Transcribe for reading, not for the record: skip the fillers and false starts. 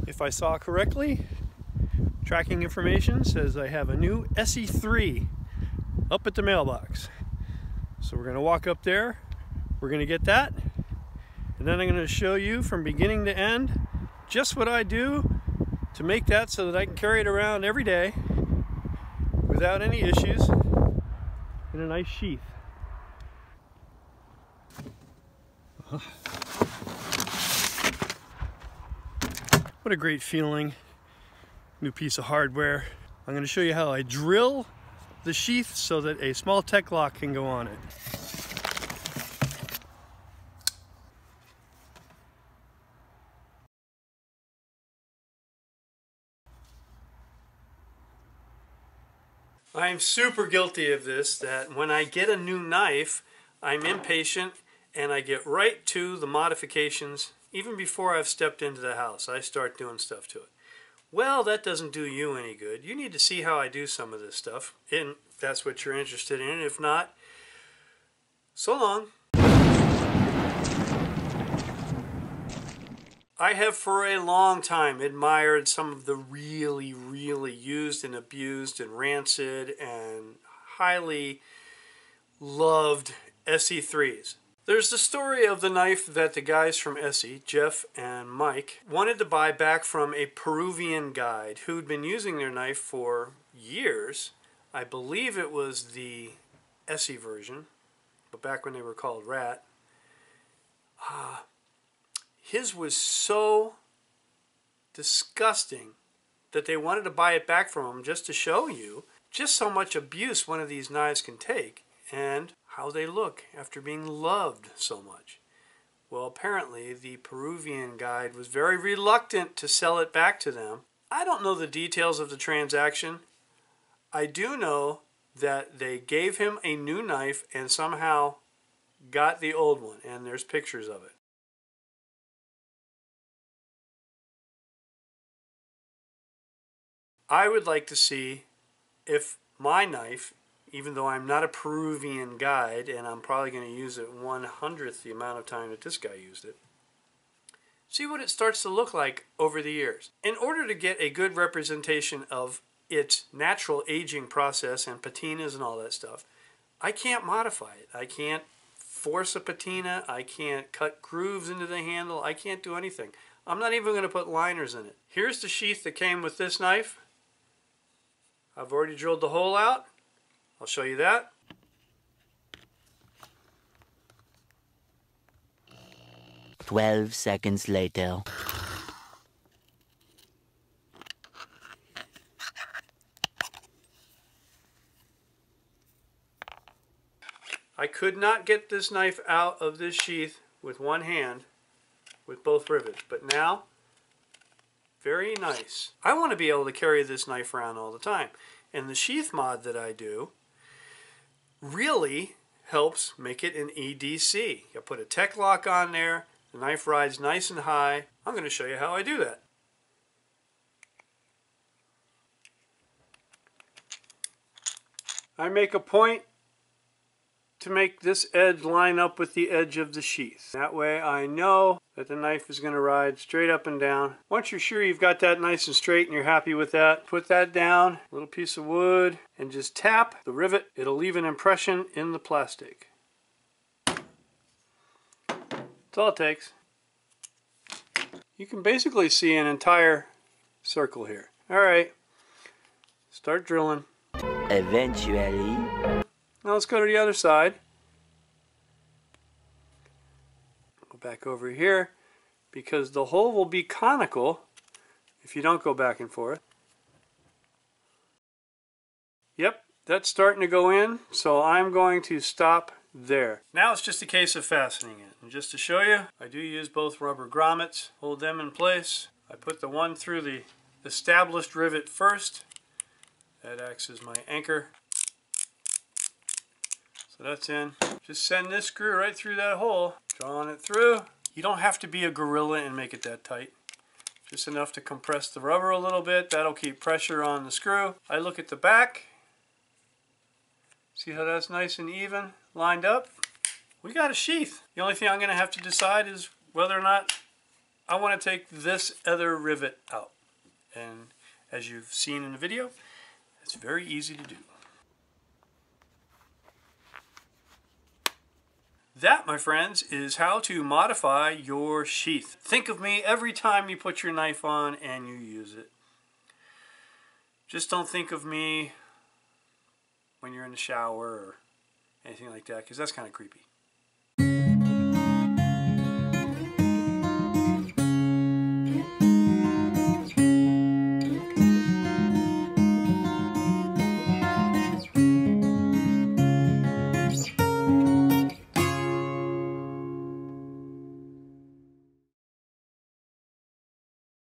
If I saw correctly, tracking information says I have a new Esee 3 up at the mailbox. So we're going to walk up there, we're going to get that, and then I'm going to show you from beginning to end just what I do to make that so that I can carry it around every day without any issues in a nice sheath. What a great feeling. New piece of hardware. I'm going to show you how I drill the sheath so that a small tech lock can go on it. I'm super guilty of this, that when I get a new knife, I'm impatient and I get right to the modifications. Even before I've stepped into the house, I start doing stuff to it. Well, that doesn't do you any good. You need to see how I do some of this stuff, and if that's what you're interested in. If not, so long. I have for a long time admired some of the really, really used and abused and rancid and highly loved Esee 3s. There's the story of the knife that the guys from Esee, Jeff and Mike, wanted to buy back from a Peruvian guide who'd been using their knife for years. I believe it was the Esee version, but back when they were called Rat. His was so disgusting that they wanted to buy it back from him just to show you just how much abuse one of these knives can take and how they look after being loved so much. Well, apparently the Peruvian guide was very reluctant to sell it back to them. I don't know the details of the transaction. I do know that they gave him a new knife and somehow got the old one, and there's pictures of it. I would like to see if my knife, even though I'm not a Peruvian guide and I'm probably going to use it 1/100th the amount of time that this guy used it, see what it starts to look like over the years. In order to get a good representation of its natural aging process and patinas and all that stuff, I can't modify it. I can't force a patina. I can't cut grooves into the handle. I can't do anything. I'm not even going to put liners in it. Here's the sheath that came with this knife. I've already drilled the hole out. I'll show you that. "12 seconds later." I could not get this knife out of this sheath with one hand with both rivets, but now, very nice. I want to be able to carry this knife around all the time. And the sheath mod that I do really helps make it an EDC. You put a tech lock on there, the knife rides nice and high. I'm going to show you how I do that. I make a point to make this edge line up with the edge of the sheath. That way I know that the knife is going to ride straight up and down. Once you're sure you've got that nice and straight and you're happy with that, put that down, a little piece of wood, and just tap the rivet. It'll leave an impression in the plastic. That's all it takes. You can basically see an entire circle here. Alright, start drilling. Eventually. Now let's go to the other side. Go back over here because the hole will be conical if you don't go back and forth. Yep, that's starting to go in, so I'm going to stop there. Now it's just a case of fastening it. And just to show you, I do use both rubber grommets. Hold them in place. I put the one through the established rivet first. That acts as my anchor. So that's in. Just send this screw right through that hole, drawing it through. You don't have to be a gorilla and make it that tight. Just enough to compress the rubber a little bit. That'll keep pressure on the screw. I look at the back. See how that's nice and even, lined up? We got a sheath. The only thing I'm going to have to decide is whether or not I want to take this other rivet out. And as you've seen in the video, it's very easy to do. That, my friends, is how to modify your sheath. Think of me every time you put your knife on and you use it. Just don't think of me when you're in the shower or anything like that, because that's kind of creepy.